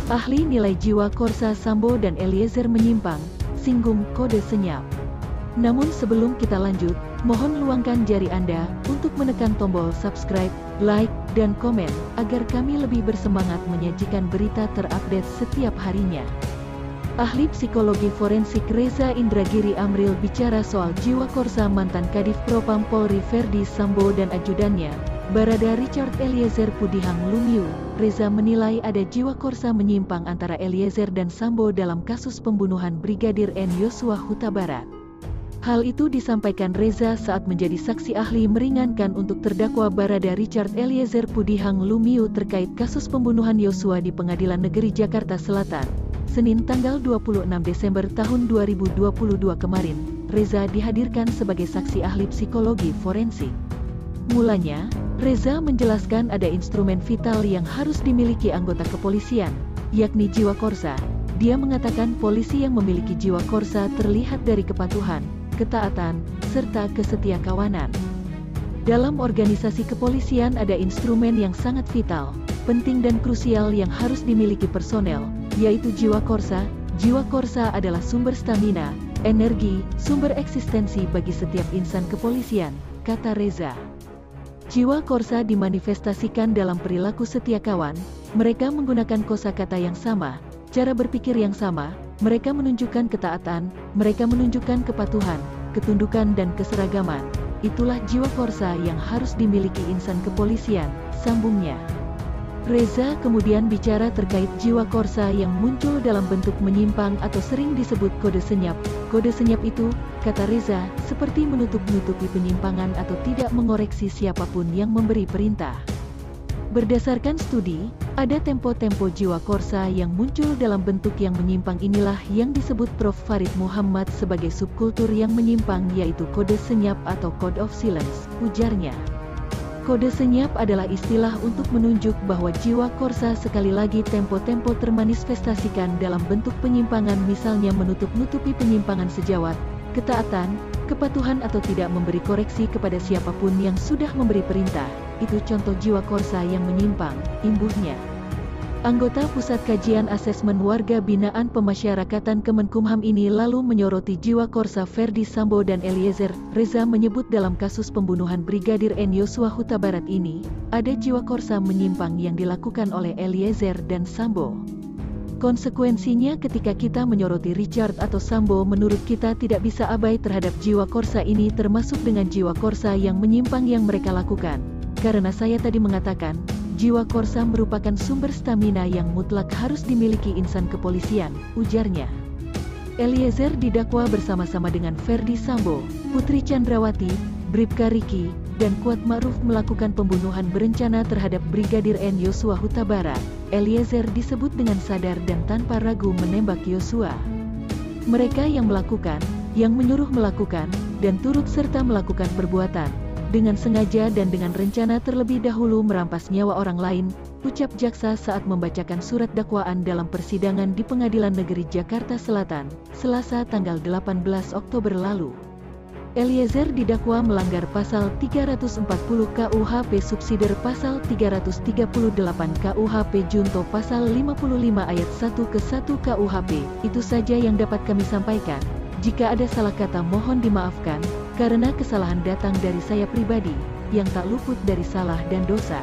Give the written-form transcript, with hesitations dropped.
Ahli nilai jiwa Korsa Sambo dan Eliezer menyimpang, singgung kode senyap. Namun sebelum kita lanjut, mohon luangkan jari Anda untuk menekan tombol subscribe, like, dan komen, agar kami lebih bersemangat menyajikan berita terupdate setiap harinya. Ahli psikologi forensik Reza Indragiri Amril bicara soal jiwa Korsa mantan Kadif Propam Polri Ferdi Sambo dan ajudannya, Barada Richard Eliezer Pudihang Lumiu. Reza menilai ada jiwa Korsa menyimpang antara Eliezer dan Sambo dalam kasus pembunuhan Brigadir N Yosua Huta Barat. Hal itu disampaikan Reza saat menjadi saksi ahli meringankan untuk terdakwa Barada Richard Eliezer Pudihang Lumiu terkait kasus pembunuhan Yosua di Pengadilan Negeri Jakarta Selatan, Senin tanggal 26 Desember tahun 2022 kemarin. Reza dihadirkan sebagai saksi ahli psikologi forensik. Mulanya, Reza menjelaskan ada instrumen vital yang harus dimiliki anggota kepolisian, yakni jiwa Korsa. Dia mengatakan polisi yang memiliki jiwa Korsa terlihat dari kepatuhan, ketaatan, serta kesetiakawanan. Dalam organisasi kepolisian ada instrumen yang sangat vital, penting dan krusial yang harus dimiliki personel, yaitu jiwa Korsa. Jiwa Korsa adalah sumber stamina, energi, sumber eksistensi bagi setiap insan kepolisian, kata Reza. Jiwa Korsa dimanifestasikan dalam perilaku setia kawan, mereka menggunakan kosakata yang sama, cara berpikir yang sama, mereka menunjukkan ketaatan, mereka menunjukkan kepatuhan, ketundukan dan keseragaman. Itulah jiwa Korsa yang harus dimiliki insan kepolisian, sambungnya. Reza kemudian bicara terkait jiwa Korsa yang muncul dalam bentuk menyimpang atau sering disebut kode senyap. Kode senyap itu, kata Reza, seperti menutup-nutupi penyimpangan atau tidak mengoreksi siapapun yang memberi perintah. Berdasarkan studi, ada tempo-tempo jiwa Korsa yang muncul dalam bentuk yang menyimpang. Inilah yang disebut Prof. Farid Muhammad sebagai subkultur yang menyimpang, yaitu kode senyap atau code of silence, ujarnya. Kode senyap adalah istilah untuk menunjuk bahwa jiwa Korsa sekali lagi tempo-tempo termanifestasikan dalam bentuk penyimpangan, misalnya menutup-nutupi penyimpangan sejawat, ketaatan, kepatuhan atau tidak memberi koreksi kepada siapapun yang sudah memberi perintah. Itu contoh jiwa Korsa yang menyimpang, imbuhnya. Anggota Pusat Kajian Asesmen Warga Binaan Pemasyarakatan Kemenkumham ini lalu menyoroti jiwa Korsa Ferdi Sambo dan Eliezer. Reza menyebut dalam kasus pembunuhan Brigadir N Yosua Huta Barat ini, ada jiwa Korsa menyimpang yang dilakukan oleh Eliezer dan Sambo. Konsekuensinya ketika kita menyoroti Richard atau Sambo, menurut kita tidak bisa abai terhadap jiwa Korsa ini, termasuk dengan jiwa Korsa yang menyimpang yang mereka lakukan. Karena saya tadi mengatakan, jiwa Korsa merupakan sumber stamina yang mutlak harus dimiliki insan kepolisian, ujarnya. Eliezer didakwa bersama-sama dengan Ferdi Sambo, Putri Chandrawati, Bribka Riki, dan Kuat Ma'ruf melakukan pembunuhan berencana terhadap Brigadir N Yosua Huta Barat. Eliezer disebut dengan sadar dan tanpa ragu menembak Yosua. Mereka yang melakukan, yang menyuruh melakukan, dan turut serta melakukan perbuatan dengan sengaja dan dengan rencana terlebih dahulu merampas nyawa orang lain, ucap jaksa saat membacakan surat dakwaan dalam persidangan di Pengadilan Negeri Jakarta Selatan, Selasa tanggal 18 Oktober lalu. Eliezer didakwa melanggar pasal 340 KUHP subsidiar pasal 338 KUHP junto pasal 55 ayat 1 ke 1 KUHP. Itu saja yang dapat kami sampaikan. Jika ada salah kata mohon dimaafkan, karena kesalahan datang dari saya pribadi, yang tak luput dari salah dan dosa.